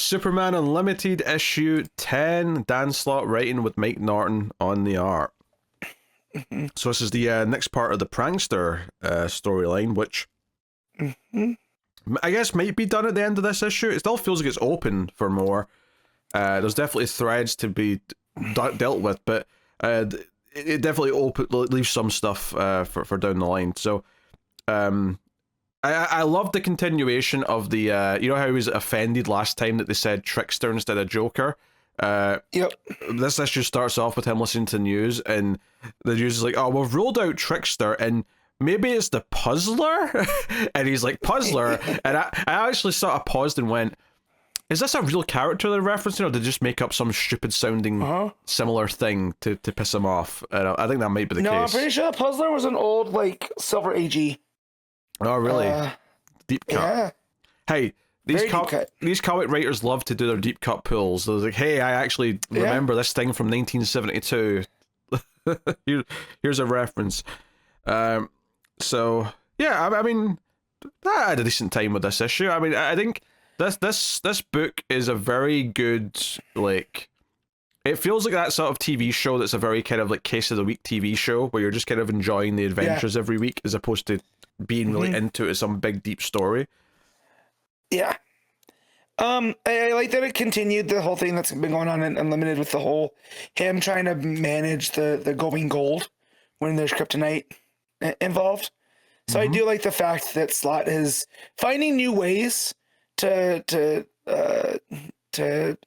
Superman Unlimited issue 10, Dan Slott writing with Mike Norton on the art. So this is the next part of the Prankster storyline, which I guess might be done at the end of this issue. It still feels like it's open for more. There's definitely threads to be dealt with, but it definitely leaves some stuff for down the line. So I love the continuation of the you know how he was offended last time that they said Trickster instead of Joker. Yep. This issue starts off with him listening to the news, and the news is like, "Oh, we've rolled out Trickster, and maybe it's the Puzzler," and he's like, "Puzzler," and I actually sort of paused and went, "Is this a real character they're referencing, or did they just make up some stupid sounding similar thing to piss him off?" I think that might be the case. No, I'm pretty sure the Puzzler was an old like Silver AG. Oh, really? Deep cut. Yeah. Hey. These comic writers love to do their deep cut pulls. They're like, hey, I actually remember this thing from 1972. Here's a reference. So, yeah, I mean, I had a decent time with this issue. I mean, I think this book is a very good, like, it feels like that sort of TV show that's a very kind of like case of the week TV show where you're just kind of enjoying the adventures every week as opposed to being really into it as some big, deep story. Yeah. I like that it continued the whole thing that's been going on in Unlimited with the whole him trying to manage the going gold when there's kryptonite involved. So I do like the fact that Slott is finding new ways to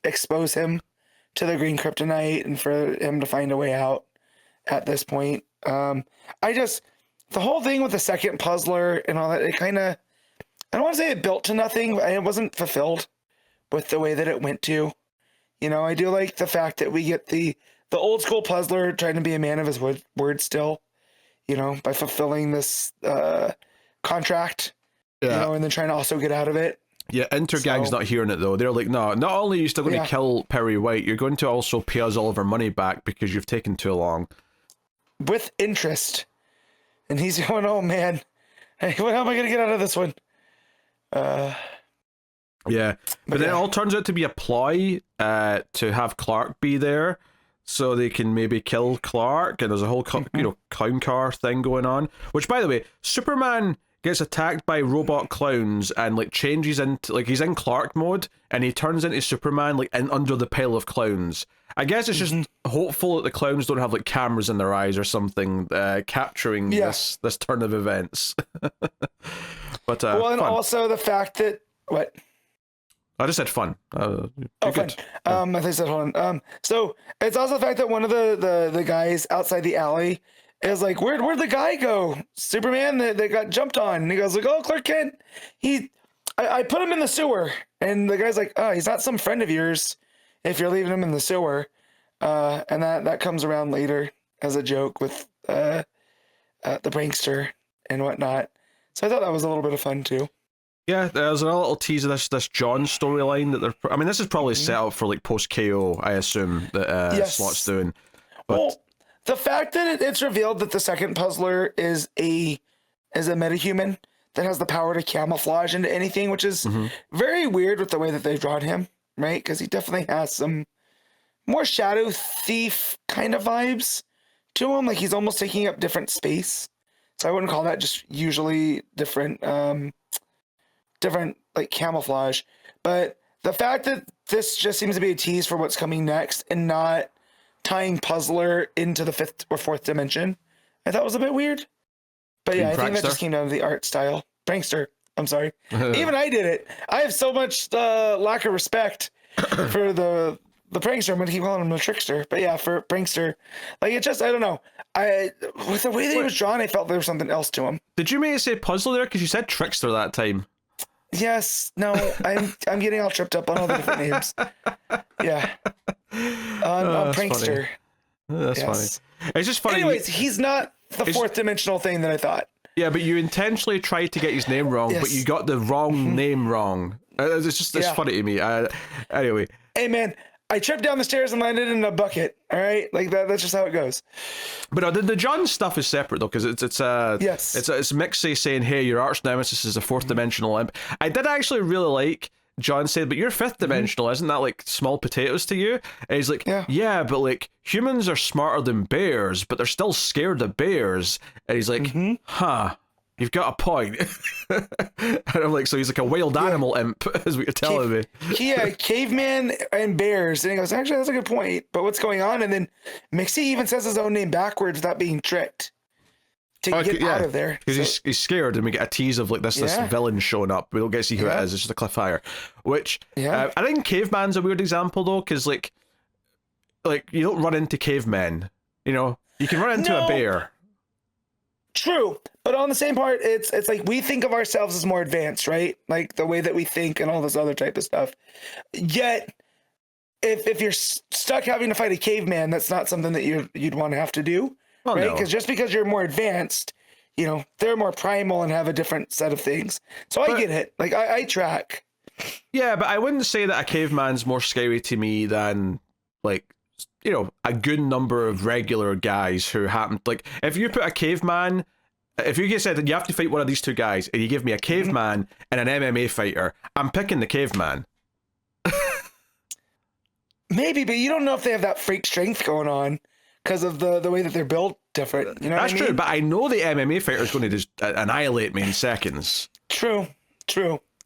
expose him to the green kryptonite and for him to find a way out at this point. The whole thing with the second puzzler and all that, it kind of, I don't want to say it built to nothing, but it wasn't fulfilled with the way that it went to. You know, I do like the fact that we get the old school puzzler trying to be a man of his word still, you know, by fulfilling this contract, you know, and then trying to also get out of it. Yeah, Intergang's not hearing it though. They're like, no, not only are you still going to kill Perry White, you're going to also pay us all of our money back because you've taken too long. With interest. And he's going, oh man, hey, how am I going to get out of this one? Yeah, but then it all turns out to be a ploy to have Clark be there so they can maybe kill Clark, and there's a whole clown car thing going on, which, by the way, Superman gets attacked by robot clowns and like changes into, like, he's in Clark mode and he turns into Superman like under the pile of clowns. I guess it's just hopeful that the clowns don't have like cameras in their eyes or something capturing this turn of events. But well, and fun. also the fact that I just said fun. Fun. I think I said hold on. So it's also the fact that one of the guys outside the alley is like, where'd the guy go? Superman that got jumped on. And he goes like, oh, Clark Kent. I put him in the sewer. And the guy's like, oh, he's not some friend of yours if you're leaving him in the sewer. And that comes around later as a joke with the prankster and whatnot. So I thought that was a little bit of fun too. Yeah, there's a little tease of this John storyline that they're. I mean, this is probably set up for like post KO, I assume that Slott's doing. But well, the fact that it's revealed that the second puzzler is a metahuman that has the power to camouflage into anything, which is very weird with the way that they've drawn him, right? Because he definitely has some more shadow thief kind of vibes to him. Like he's almost taking up different space. So I wouldn't call that just usually different like camouflage. But the fact that this just seems to be a tease for what's coming next and not tying Puzzler into the fifth or fourth dimension, I thought was a bit weird. But yeah, I think that just came down to the art style. Prankster. I'm sorry. Even I did it. I have so much lack of respect for the prankster. I'm going to keep calling him the trickster. But yeah, for prankster, like it just, I don't know. With the way that he was drawn, I felt there was something else to him. Did you mean to say puzzler there? Because you said trickster that time. Yes. No, I'm getting all tripped up on all the different names. Yeah. On prankster. That's funny. It's just funny. Anyways, he's not the fourth dimensional thing that I thought. Yeah, but you intentionally tried to get his name wrong, but you got the wrong name wrong. It's funny to me. Anyway. Hey, man. I tripped down the stairs and landed in a bucket. All right, like that. That's just how it goes. But the John stuff is separate though, because it's Mixie saying, "Hey, your arch nemesis is a fourth dimensional imp." I did actually really like John said, but you're fifth dimensional, isn't that like small potatoes to you? And he's like, yeah, but like humans are smarter than bears, but they're still scared of bears. And he's like, huh, you've got a point. And I'm like, so he's like a wild animal imp, is what you're telling me. Yeah, caveman and bears. And he goes, actually, that's a good point, but what's going on? And then Mixie even says his own name backwards without being tricked to get out of there. Because he's scared, and we get a tease of like this villain showing up. We don't get to see who it is. It's just a cliffhanger. Which I think Caveman's a weird example though, because like you don't run into cavemen. You know, you can run into a bear. True, but on the same part, it's like we think of ourselves as more advanced, right? Like the way that we think and all this other type of stuff. Yet, if you're stuck having to fight a caveman, that's not something that you'd want to have to do. Well, right? Because just because you're more advanced, you know, they're more primal and have a different set of things. So I get it. Like I track. Yeah, but I wouldn't say that a caveman's more scary to me than like, you know, a good number of regular guys who happen. Like if you put a caveman, if you said that you have to fight one of these two guys, and you give me a caveman and an MMA fighter, I'm picking the caveman. Maybe, but you don't know if they have that freak strength going on. Because of the way that they're built different. You know That's true, but I know the MMA fighter is going to just annihilate me in seconds. True.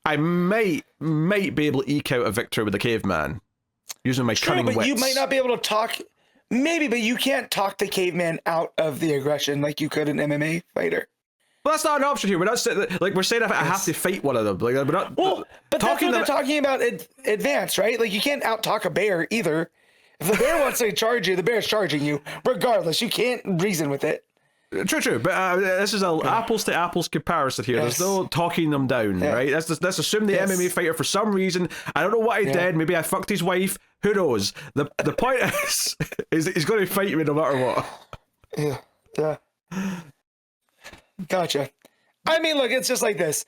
I might be able to eke out a victory with a caveman using my cunning wits. You might not be able to talk. Maybe, but you can't talk the caveman out of the aggression like you could an MMA fighter. Well, that's not an option here. We're not saying like we're saying I have to fight one of them. Like we're not. Well, but that's what they're talking about. Advance, right? Like you can't out talk a bear either. If the bear wants to charge you, the bear's charging you. Regardless, you can't reason with it. True. But this is an apples to apples comparison here. There's no talking them down, right? Let's assume the MMA fighter, for some reason, I don't know what he did. Maybe I fucked his wife. Who knows? The point is he's going to fight me no matter what. Yeah. Gotcha. I mean, look, it's just like this.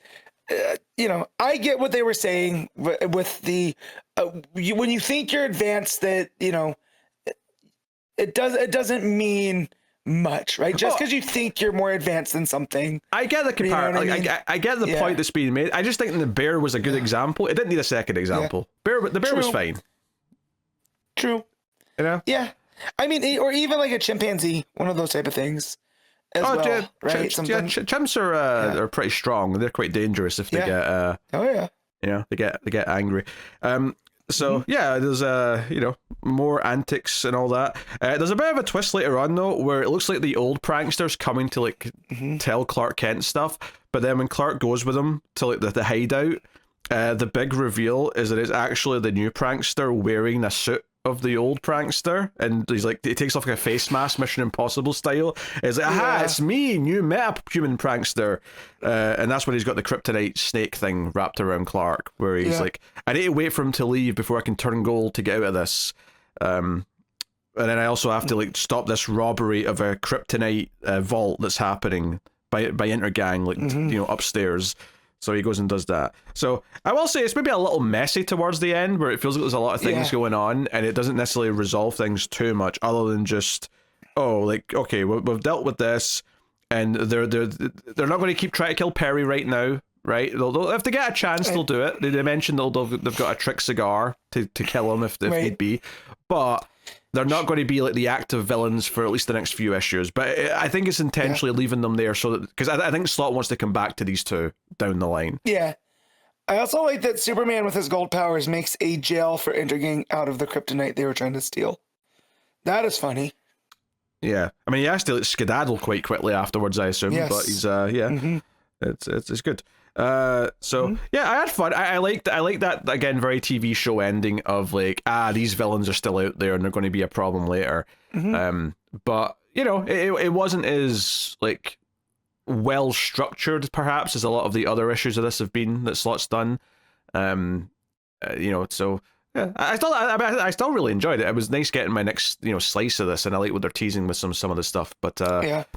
You know, I get what they were saying with the when you think you're advanced, that you know, it doesn't mean much, right? Just because you think you're more advanced than something. I get the comparison. You know I get the point that's being made. I just think the bear was a good example. It didn't need a second example. The bear was fine. True. You know? Yeah. I mean, or even like a chimpanzee, one of those type of things. Right? Chimps are pretty strong. They're quite dangerous if they get they get angry. So there's you know, more antics and all that. There's a bit of a twist later on though, where it looks like the old prankster's coming to like tell Clark Kent stuff, but then when Clark goes with him to like the hideout, the big reveal is that it's actually the new prankster wearing a suit of the old prankster, and he's like, he takes off like a face mask, Mission Impossible style. It's like, aha, it's me, new meta-human prankster. And that's when he's got the kryptonite snake thing wrapped around Clark, where he's like, I need to wait for him to leave before I can turn gold to get out of this. And then I also have to like stop this robbery of a kryptonite vault that's happening by Intergang, like you know, upstairs. So he goes and does that. So I will say it's maybe a little messy towards the end, where it feels like there's a lot of things going on, and it doesn't necessarily resolve things too much, other than just, okay, we've dealt with this, and they're not going to keep trying to kill Perry right now, right? They'll if they get a chance, they'll do it. They mentioned they've got a trick cigar to kill him if need be, but they're not going to be like the active villains for at least the next few issues. But I think it's intentionally leaving them there so that, because I think Slott wants to come back to these two down the line. Yeah. I also like that Superman with his gold powers makes a jail for Intergang out of the kryptonite they were trying to steal. That is funny. Yeah. I mean, he has to like skedaddle quite quickly afterwards, I assume. Yes. But he's it's good. I had fun. I liked that, again, very TV show ending of like, these villains are still out there and they're going to be a problem later. But you know, it wasn't as like well structured perhaps as a lot of the other issues of this have been that Slott's done. You know, so yeah, I still really enjoyed it. It was nice getting my next, you know, slice of this, and I like what they're teasing with some of the stuff, but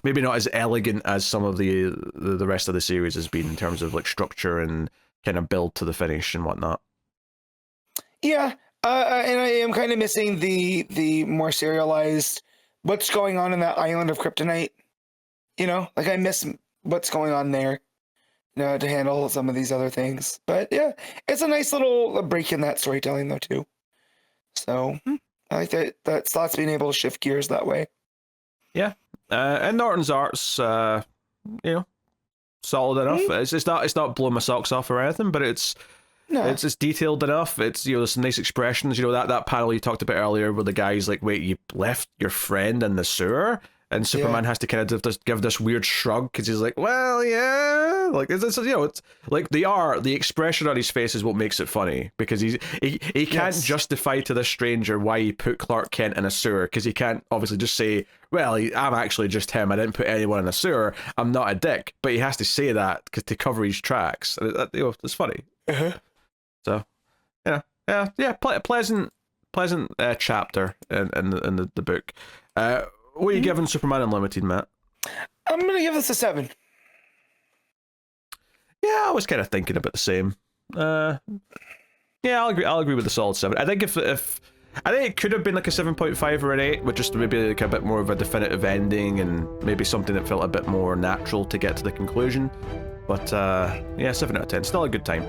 maybe not as elegant as some of the rest of the series has been in terms of like structure and kind of build to the finish and whatnot. Yeah, and I am kind of missing the more serialized what's going on in that island of kryptonite. You know, like I miss what's going on there. to handle some of these other things. But yeah, it's a nice little break in that storytelling though too. So I like that Slott's being able to shift gears that way. Yeah, and Norton's art's solid enough. It's not blowing my socks off or anything, but it's detailed enough. It's there's some nice expressions. That panel you talked about earlier where the guy's like, "Wait, you left your friend in the sewer?" And Superman has to kind of just give this weird shrug because he's like, "Well, yeah." Like it's like the expression on his face is what makes it funny, because he can't justify to this stranger why he put Clark Kent in a sewer, because he can't obviously just say, "Well, I'm actually just him. I didn't put anyone in a sewer. I'm not a dick." But he has to say that to cover his tracks. It's funny. So, pleasant chapter in the book. What are you giving Superman Unlimited, Matt? I'm gonna give this a 7. Yeah, I was kind of thinking about the same. Yeah, I'll agree with the solid 7. I think if I think it could have been like a 7.5 or an 8, with just maybe like a bit more of a definitive ending and maybe something that felt a bit more natural to get to the conclusion. But yeah, 7 out of 10. Still a good time.